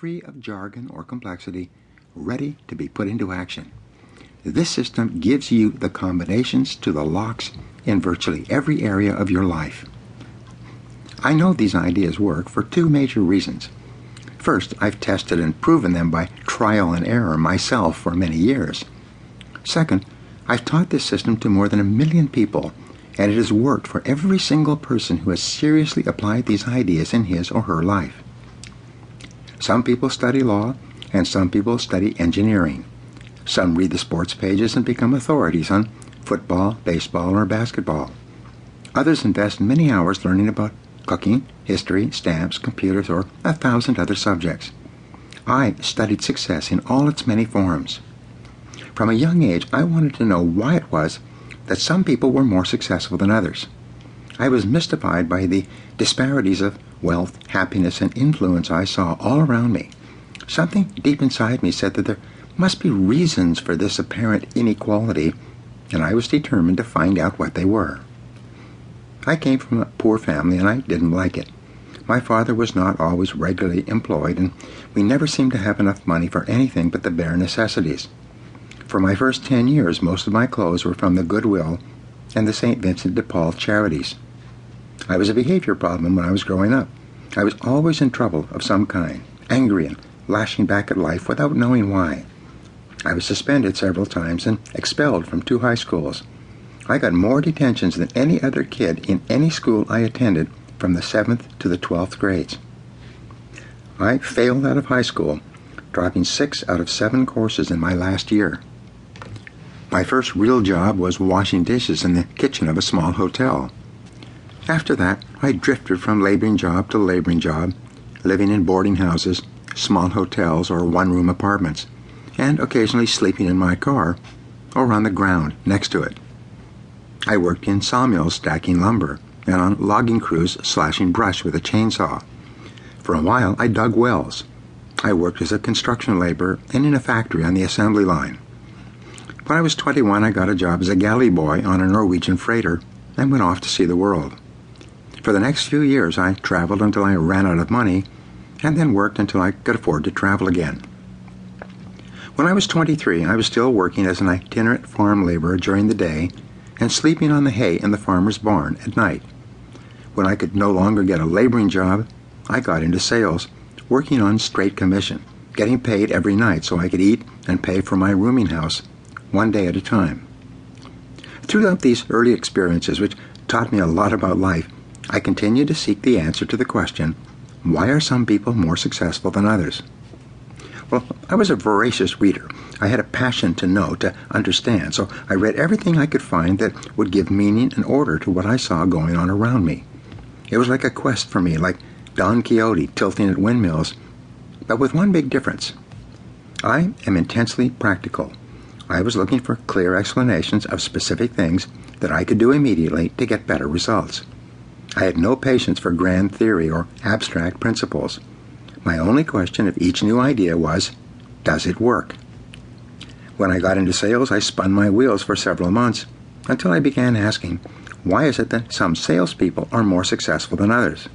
free of jargon or complexity, ready to be put into action. This system gives you the combinations to the locks in virtually every area of your life. I know these ideas work for two major reasons. First, I've tested and proven them by trial and error myself for many years. Second, I've taught this system to more than 1 million people, and it has worked for every single person who has seriously applied these ideas in his or her life. Some people study law, and some people study engineering. Some read the sports pages and become authorities on football, baseball, or basketball. Others invest many hours learning about cooking, history, stamps, computers, or 1,000 other subjects. I studied success in all its many forms. From a young age, I wanted to know why it was that some people were more successful than others. I was mystified by the disparities of wealth, happiness, and influence I saw all around me. Something deep inside me said that there must be reasons for this apparent inequality, and I was determined to find out what they were. I came from a poor family, and I didn't like it. My father was not always regularly employed, and we never seemed to have enough money for anything but the bare necessities. For my first 10 years, most of my clothes were from the Goodwill and the St. Vincent de Paul charities. I was a behavior problem when I was growing up. I was always in trouble of some kind, angry and lashing back at life without knowing why. I was suspended several times and expelled from 2 high schools. I got more detentions than any other kid in any school I attended from the 7th to the 12th grades. I failed out of high school, dropping 6 out of 7 courses in my last year. My first real job was washing dishes in the kitchen of a small hotel. After that, I drifted from laboring job to laboring job, living in boarding houses, small hotels, or one-room apartments, and occasionally sleeping in my car or on the ground next to it. I worked in sawmills stacking lumber and on logging crews slashing brush with a chainsaw. For a while, I dug wells. I worked as a construction laborer and in a factory on the assembly line. When I was 21, I got a job as a galley boy on a Norwegian freighter and went off to see the world. For the next few years, I traveled until I ran out of money and then worked until I could afford to travel again. When I was 23, I was still working as an itinerant farm laborer during the day and sleeping on the hay in the farmer's barn at night. When I could no longer get a laboring job, I got into sales, working on straight commission, getting paid every night so I could eat and pay for my rooming house, one day at a time. Throughout these early experiences, which taught me a lot about life, I continued to seek the answer to the question, why are some people more successful than others? Well, I was a voracious reader. I had a passion to know, to understand, so I read everything I could find that would give meaning and order to what I saw going on around me. It was like a quest for me, like Don Quixote tilting at windmills, but with one big difference. I am intensely practical. I was looking for clear explanations of specific things that I could do immediately to get better results. I had no patience for grand theory or abstract principles. My only question of each new idea was, does it work? When I got into sales, I spun my wheels for several months until I began asking, why is it that some salespeople are more successful than others?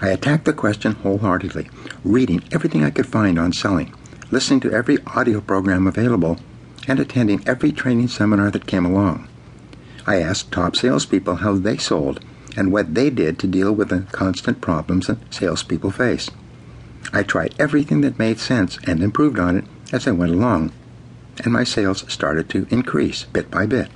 I attacked the question wholeheartedly, reading everything I could find on selling, listening to every audio program available, and attending every training seminar that came along. I asked top salespeople how they sold and what they did to deal with the constant problems that salespeople face. I tried everything that made sense and improved on it as I went along, and my sales started to increase bit by bit.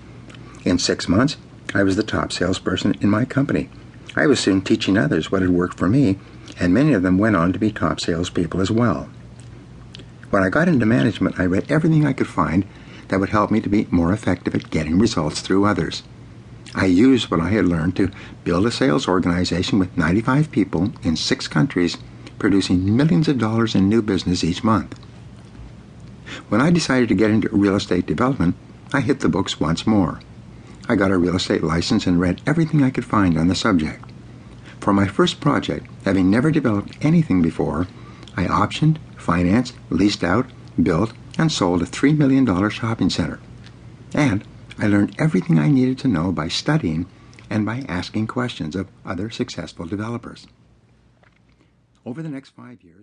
In 6 months, I was the top salesperson in my company. I was soon teaching others what had worked for me, and many of them went on to be top salespeople as well. When I got into management, I read everything I could find that would help me to be more effective at getting results through others. I used what I had learned to build a sales organization with 95 people in 6 countries, producing millions of dollars in new business each month. When I decided to get into real estate development, I hit the books once more. I got a real estate license and read everything I could find on the subject. For my first project, having never developed anything before, I optioned, financed, leased out, built, and sold a $3 million shopping center. And I learned everything I needed to know by studying and by asking questions of other successful developers. Over the next 5 years,